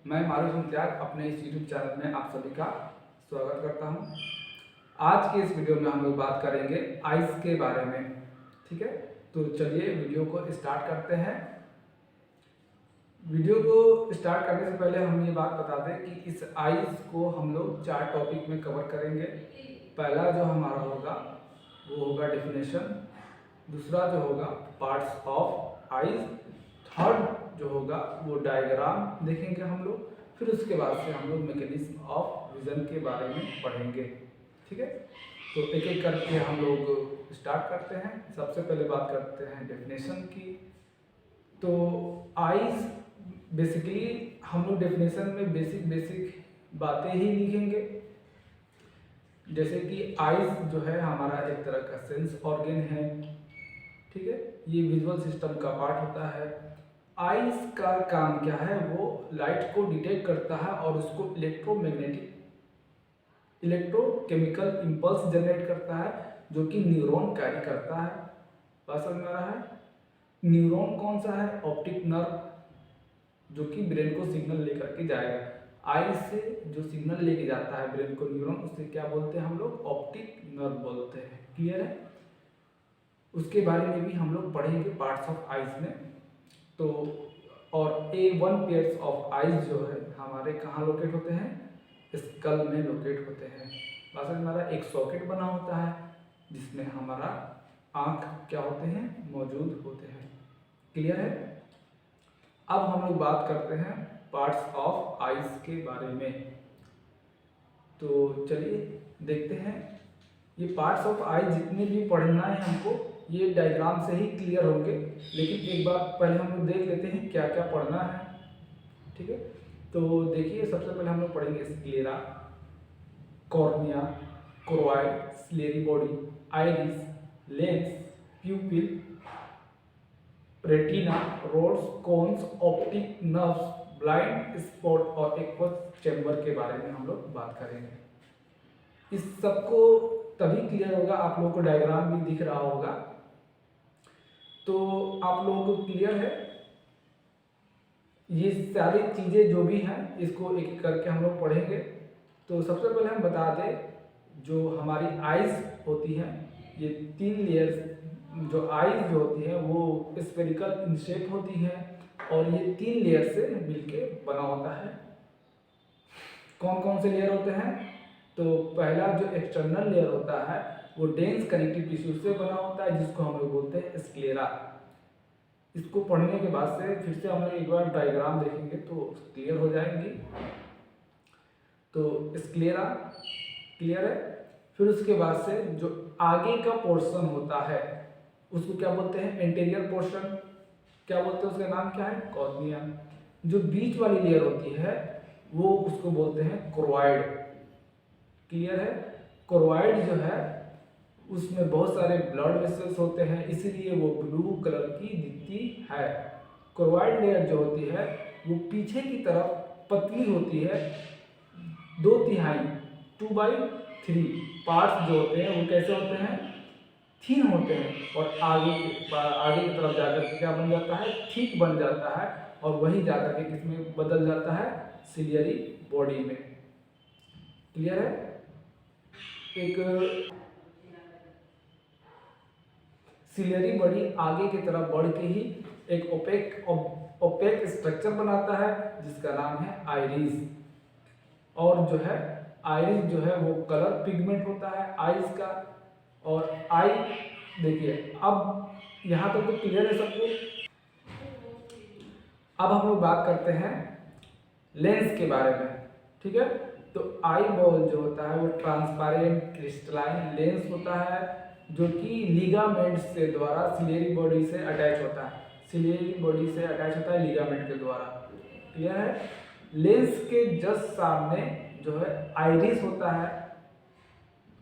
मैं मारूफ इम्तियाज अपने इस यूट्यूब चैनल में आप सभी का स्वागत करता हूं। आज के इस वीडियो में हम लोग बात करेंगे आइस के बारे में। ठीक है, तो चलिए वीडियो को स्टार्ट करते हैं। वीडियो को स्टार्ट करने से पहले हम ये बात बता दें कि इस आइस को हम लोग 4 टॉपिक में कवर करेंगे। पहला जो हमारा होगा वो होगा डेफिनेशन, दूसरा जो होगा पार्ट्स ऑफ आइस, थर्ड जो होगा वो डायग्राम देखेंगे हम लोग, फिर उसके बाद से हम लोग मैकेनिज्म ऑफ विजन के बारे में पढ़ेंगे। ठीक है, तो एक एक करके हम लोग स्टार्ट करते हैं। सबसे पहले बात करते हैं डेफिनेशन की। तो आइस बेसिकली हम लोग डेफिनेशन में बेसिक बातें ही लिखेंगे, जैसे कि आइस जो है हमारा एक तरह का सेंस ऑर्गन है। ठीक है, ये विजुअल सिस्टम का पार्ट होता है। आइस का काम क्या है, वो लाइट को डिटेक्ट करता है और उसको इलेक्ट्रोकेमिकल इंपल्स जनरेट करता है, जो कि न्यूरॉन कैरी करता है। बात समझ में आ रहा है? न्यूरॉन कौन सा है? ऑप्टिक नर्व, जो कि ब्रेन को सिग्नल लेकर के जाएगा। आइस से जो सिग्नल लेके जाता है ब्रेन को न्यूरॉन, उसे क्या बोलते हैं हम लोग? ऑप्टिक नर्व बोलते हैं। क्लियर है? उसके बारे में भी हम लोग पढ़ेंगे पार्ट्स ऑफ आइस में। तो और A1 पेयर्स ऑफ आइज जो है हमारे कहाँ लोकेट होते हैं? स्कल में लोकेट होते हैं। बात समझ में आ रहा है? एक सॉकेट बना होता है जिसमें हमारा आँख क्या होते हैं? मौजूद होते हैं। क्लियर है? अब हम लोग बात करते हैं पार्ट्स ऑफ आइज के बारे में। तो चलिए देखते हैं। ये पार्ट्स ऑफ आइज जितने भी पढ़ना है हमको, ये डायग्राम से ही क्लियर होंगे, लेकिन एक बार पहले हम लोग देख लेते हैं क्या क्या पढ़ना है। ठीक है, तो देखिए सबसे पहले हम लोग पढ़ेंगे sclera, cornea, choroid, ciliary body, iris, lens, pupil, retina, rods, cones, optic nerves, blind spot और एक्वस चैम्बर के बारे में हम लोग बात करेंगे। इस सबको तभी क्लियर होगा, आप लोगों को डायग्राम भी दिख रहा होगा। तो आप लोगों को क्लियर है? ये सारी चीज़ें जो भी हैं इसको एक एक करके हम लोग पढ़ेंगे। तो सबसे पहले हम बता दें, जो हमारी आइज होती हैं, ये 3 लेयर्स, जो आइज जो होती है वो स्फेरिकल इन शेप होती है और ये 3 लेयर से मिलके बना होता है। कौन कौन से लेयर होते हैं? तो पहला जो एक्सटर्नल लेयर होता है वो डेंस कनेक्टिव टिश्यू से बना होता है, जिसको हम लोग बोलते हैं स्क्लेरा। इसको पढ़ने के बाद से फिर से हम लोग एक बार डायग्राम देखेंगे तो क्लियर हो जाएंगी। तो स्क्लेरा क्लियर है। फिर उसके बाद से जो आगे का पोर्शन होता है उसको क्या बोलते हैं? Anterior portion. क्या बोलते हैं? उसका नाम क्या है? कॉर्निया। जो बीच वाली लेयर होती है वो उसको बोलते हैं क्रोइड। क्लियर है? क्रोइड जो है उसमें बहुत सारे ब्लड वेसल्स होते हैं, इसीलिए वो ब्लू कलर की दिखती है। क्रोइड लेयर जो होती है वो पीछे की तरफ पतली होती है, 2/3 2/3 पार्ट्स जो होते हैं वो कैसे होते हैं? थिन होते हैं, और आगे की तरफ जाकर के क्या बन जाता है? थिक बन जाता है, और वही जाकर के किसमें बदल जाता है? सिलियरी बॉडी में। क्लियर है? एक सिलियरी बॉडी आगे की तरफ बढ़ के ही एक ओपेक स्ट्रक्चर बनाता है जिसका नाम है आइरिस। और जो है आइरिस जो है वो कलर पिगमेंट होता है आइस का। और आई देखिए, अब यहाँ तक तो क्लियर है सबको। अब हम लोग बात करते हैं लेंस के बारे में। ठीक है, तो आई बॉल जो होता है वो ट्रांसपेरेंट क्रिस्टलाइन लेंस होता है, जो कि लिगामेंट से द्वारा सिलियरी बॉडी से अटैच होता है। सिलियरी बॉडी से अटैच होता है लिगामेंट के द्वारा। क्लियर है? लेंस के जस्ट सामने जो है आइरिस होता है,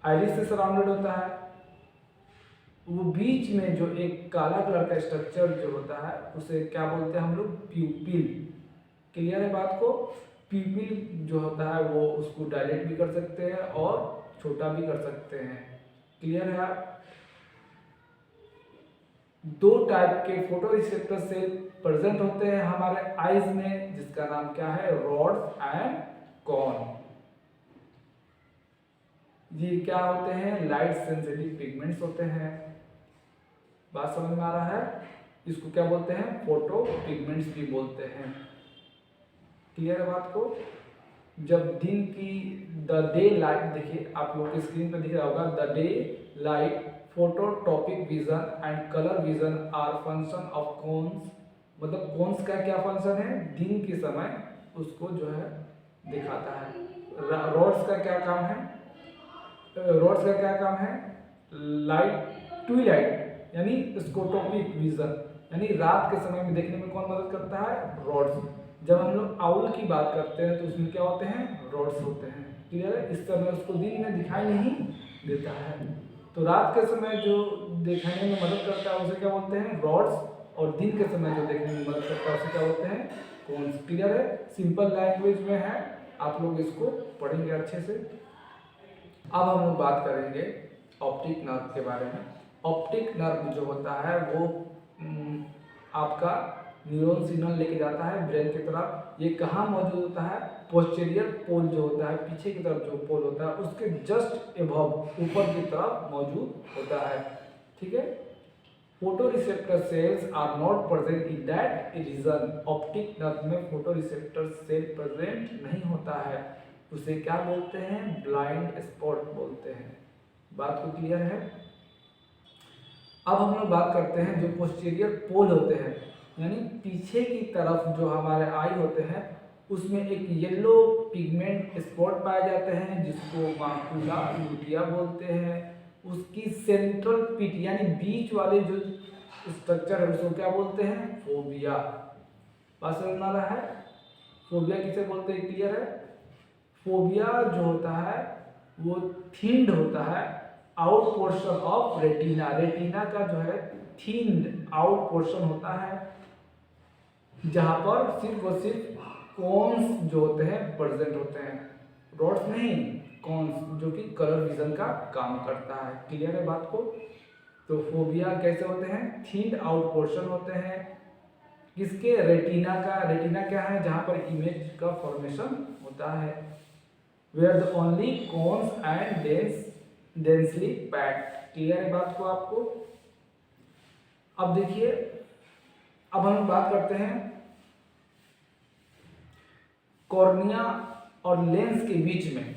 आइरिस से सराउंडेड होता है। वो बीच में जो एक काला कलर का स्ट्रक्चर जो होता है उसे क्या बोलते हैं हम लोग? प्यूपिल। क्लियर है बात को? प्यूपिल जो होता है वो उसको डायलेट भी कर सकते हैं और छोटा भी कर सकते हैं। क्लियर है? दो टाइप के फोटो रिसेप्टर सेल प्रेजेंट होते हैं हमारे आईज में, जिसका नाम क्या है, रॉड्स एंड कॉन। ये क्या होते हैं, लाइट सेंसिटिव पिगमेंट्स होते हैं। बात समझ में आ रहा है? इसको क्या बोलते हैं, फोटो पिगमेंट्स भी बोलते हैं। क्लियर है बात को? जब दिन की द डे लाइट, देखिए आप लोग की स्क्रीन पर दिख रहा होगा, the daylight photopic vision and colour vision are function of cones. मतलब कोन्स का क्या फंक्शन है, दिन के समय उसको जो है दिखाता है। रॉड्स का क्या काम है, रॉड्स का क्या काम है, लाइट ट्विलाइट यानी स्कोटोपिक विजन, यानी रात के समय में देखने में कौन मदद करता है, रॉड्स। जब हम लोग आउल की बात करते हैं तो उसमें क्या होते हैं, रॉड्स होते हैं। क्लियर है? इस समय उसको दिन में दिखाई नहीं देता है, तो रात के समय जो देखने में मदद करता है उसे क्या बोलते हैं, रॉड्स, और दिन के समय जो देखने में मदद करता है उसे क्या बोलते हैं, कोन्स। क्लियर है? सिंपल लैंग्वेज में है, आप लोग इसको पढ़ेंगे अच्छे से। अब हम लोग बात करेंगे ऑप्टिक नर्व के बारे में। ऑप्टिक नर्व जो होता है वो आपका न्यूरॉन सिग्नल लेके जाता है ब्रेन की तरफ। ये कहाँ मौजूद होता है, पोस्टीरियर पोल जो होता है, पीछे की तरफ जो पोल होता है उसके जस्ट एबव ऊपर की तरफ मौजूद होता है। ठीक है? Photo receptor cells are not present in that region. Optic nerve में फोटो रिसेप्टर सेल प्रेजेंट नहीं होता है, उसे क्या बोलते हैं, ब्लाइंड स्पॉट बोलते हैं। बात को क्लियर है? अब हम लोग बात करते हैं जो पोस्टीरियर पोल होते हैं, यानी पीछे की तरफ जो हमारे आई होते हैं उसमें एक येलो पिगमेंट स्पॉट पाए जाते हैं जिसको माकुला लुटिया बोलते हैं। उसकी सेंट्रल पिट यानी बीच वाले जो स्ट्रक्चर है उसको क्या बोलते हैं, फोबिया। बात समझ में आ रहा है? फोबिया किसे बोलते हैं, क्लियर है? फोबिया जो होता है वो थिन्ड होता है out portion of retina. Retina का जो है थिन्ड आउट पोर्शन होता है जहां पर सिर्फ और सिर्फ कोन्स जो होते हैं प्रेजेंट होते हैं, रॉड्स नहीं, कोन्स, जो कि कलर विजन का काम करता है। क्लियर है बात को? तो फोबिया कैसे होते हैं, थिन्ड आउट पोर्शन होते हैं किसके, रेटिना का। रेटिना क्या है, जहां पर इमेज का फॉर्मेशन होता है। Where the only cones and densely packed. Clear है बात को आपको? अब देखिए, अब हम बात करते हैं कॉर्निया और लेंस के बीच में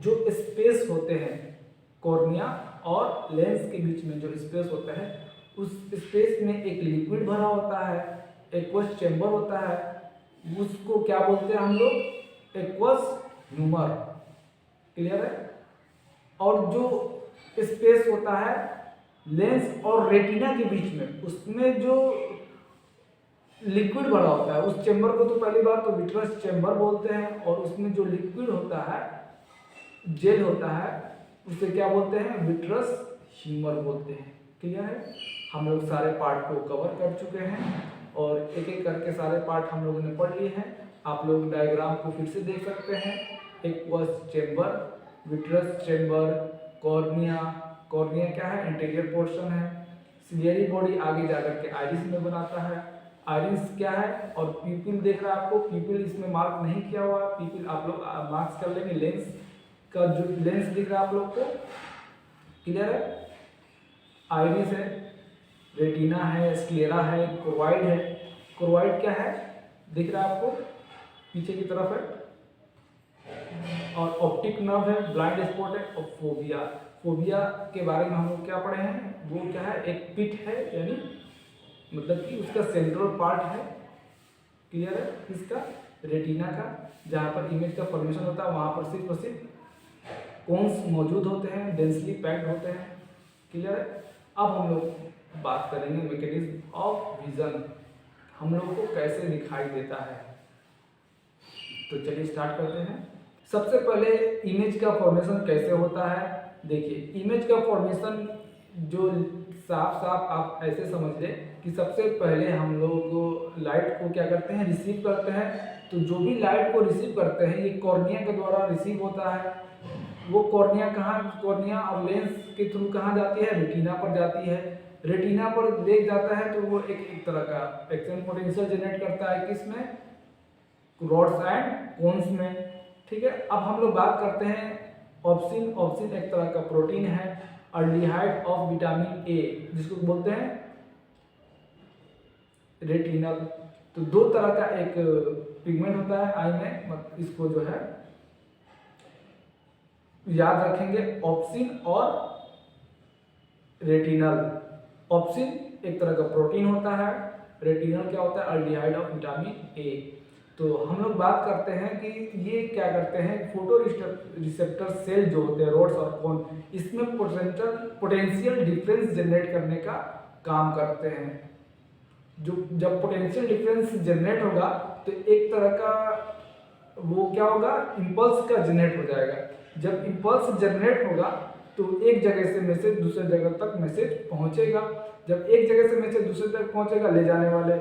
जो स्पेस होते हैं, कॉर्निया और लेंस के बीच में जो स्पेस होता है उस स्पेस में एक लिक्विड भरा होता है, एक्वस चेंबर होता है, उसको क्या बोलते हैं हम लोग, एक्वस ह्यूमर। क्लियर है? और जो स्पेस होता है लेंस और रेटिना के बीच में, उसमें जो लिक्विड भरा होता है उस चेंबर को तो पहली बार तो विट्रस चेंबर बोलते हैं, और उसमें जो लिक्विड होता है, जेल होता है, उसे क्या बोलते हैं, विट्रस ह्यूमर बोलते हैं। क्लियर है? हम लोग सारे पार्ट को कवर कर चुके हैं और एक एक करके सारे पार्ट हम लोगों ने पढ़ लिए हैं। आप लोग डायग्राम को फिर से देख सकते हैं। Aqueous chamber, vitreous chamber, cornea, cornea क्या है, इंटीरियर पोर्शन है, सिलियरी बॉडी आगे जाकर के आइरिस में बनाता है, आइरिस क्या है, और पीपल देख रहा है आपको, पीपल इसमें मार्क नहीं किया हुआ, पीपल आप लोग मार्क्स कर लेंगे। लेंस का जो लेंस दिख रहा है आप लोग को, क्लियर है? आइरिस है, रेटिना है, स्क्लेरा है, कोरवाइड है। कोरवाइड क्या है, दिख रहा है आपको, पीछे की तरफ है, और ऑप्टिक नर्व है, ब्लाइंड स्पॉट है, और फोबिया। फोबिया के बारे में हम लोग क्या पढ़े हैं, वो क्या है, एक पिट है, यानी मतलब कि उसका सेंट्रल पार्ट है। क्लियर है? इसका रेटिना का, जहाँ पर इमेज का फॉर्मेशन होता है वहाँ पर सिर्फ और सिर्फ कोन्स मौजूद होते हैं, डेंसली पैक्ड होते हैं। क्लियर है? अब हम लोग बात करेंगे मैकेनिज्म ऑफ विजन, हम लोग को कैसे दिखाई देता है। तो चलिए स्टार्ट करते हैं। सबसे पहले इमेज का फॉर्मेशन कैसे होता है। देखिए, इमेज का फॉर्मेशन जो साफ साफ आप ऐसे समझ लें कि सबसे पहले हम लोग लाइट को क्या करते हैं, रिसीव करते हैं। तो जो भी लाइट को रिसीव करते हैं ये कॉर्निया के द्वारा रिसीव होता है। वो कॉर्निया कहाँ, कॉर्निया और लेंस के थ्रू कहाँ जाती है, रेटिना पर जाती है। रेटिना पर देख जाता है तो वो एक तरह का एक्शन पोटेंशियल जनरेट करता है, किसमें, रॉड्स एंड कोन्स में। ठीक है, अब हम लोग बात करते हैं ऑप्सिन। ऑप्सिन एक तरह का प्रोटीन है, अल्डिहाइड ऑफ विटामिन ए, जिसको बोलते हैं रेटिनल। तो दो तरह का एक पिगमेंट होता है आई में, इसको जो है याद रखेंगे, ऑप्सिन और रेटिनल। ऑप्सिन एक तरह का प्रोटीन होता है, रेटिनल क्या होता है, अल्डिहाइड ऑफ विटामिन ए। तो हम लोग बात करते हैं कि ये क्या करते हैं, फोटो रिसेप्टर सेल जो होते हैं रोड्स और कोन, इसमें पोटेंशियल डिफरेंस जनरेट करने का काम करते हैं। जो जब पोटेंशियल डिफरेंस जनरेट होगा तो एक तरह का वो क्या होगा, इम्पल्स का जनरेट हो जाएगा। जब इम्पल्स जनरेट होगा तो एक जगह से मैसेज दूसरे जगह तक मैसेज पहुंचेगा। जब एक जगह से मैसेज दूसरे तक पहुंचेगा, ले जाने वाले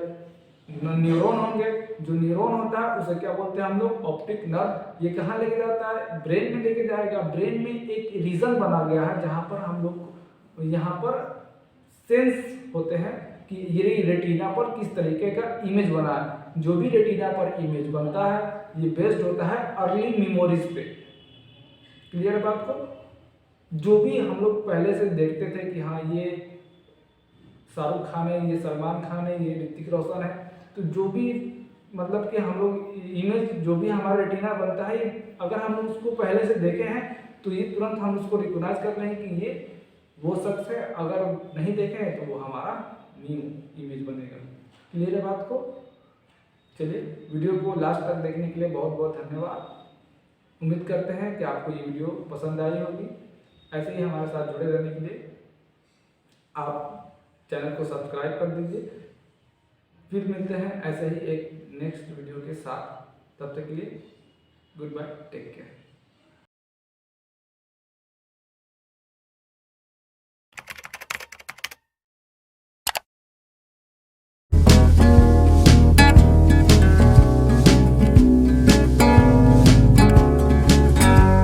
न्यूरॉन होंगे। जो न्यूरॉन होता है उसे क्या बोलते हैं हम लोग, ऑप्टिक नर्व। ये कहाँ लेके जाता है, ब्रेन में लेके जाएगा। ब्रेन में एक रीजन बना गया है जहाँ पर हम लोग यहाँ पर सेंस होते हैं कि ये रेटिना पर किस तरीके का इमेज बना है। जो भी रेटिना पर इमेज बनता है ये बेस्ड होता है अर्ली मेमोरीज पे। क्लियर है बात को? जो भी हम लोग पहले से देखते थे कि हाँ ये शाहरुख खान है, ये सलमान खान है, ये ऋतिक रोशन है, तो जो भी मतलब कि हम लोग इमेज जो भी हमारा रेटिना बनता है, अगर हम उसको पहले से देखे हैं तो ये तुरंत हम उसको रिकॉग्नाइज कर रहे हैं कि ये वो शख्स है। अगर नहीं देखे हैं तो वो हमारा न्यू इमेज बनेगा। क्लियर है बात को? चलिए, वीडियो को लास्ट तक देखने के लिए बहुत बहुत धन्यवाद। उम्मीद करते हैं कि आपको ये वीडियो पसंद आई होगी। ऐसे ही हमारे साथ जुड़े रहने के लिए आप चैनल को सब्सक्राइब कर दीजिए। फिर मिलते हैं ऐसे ही एक नेक्स्ट वीडियो के साथ। तब तक के लिए गुड बाय, टेक केयर।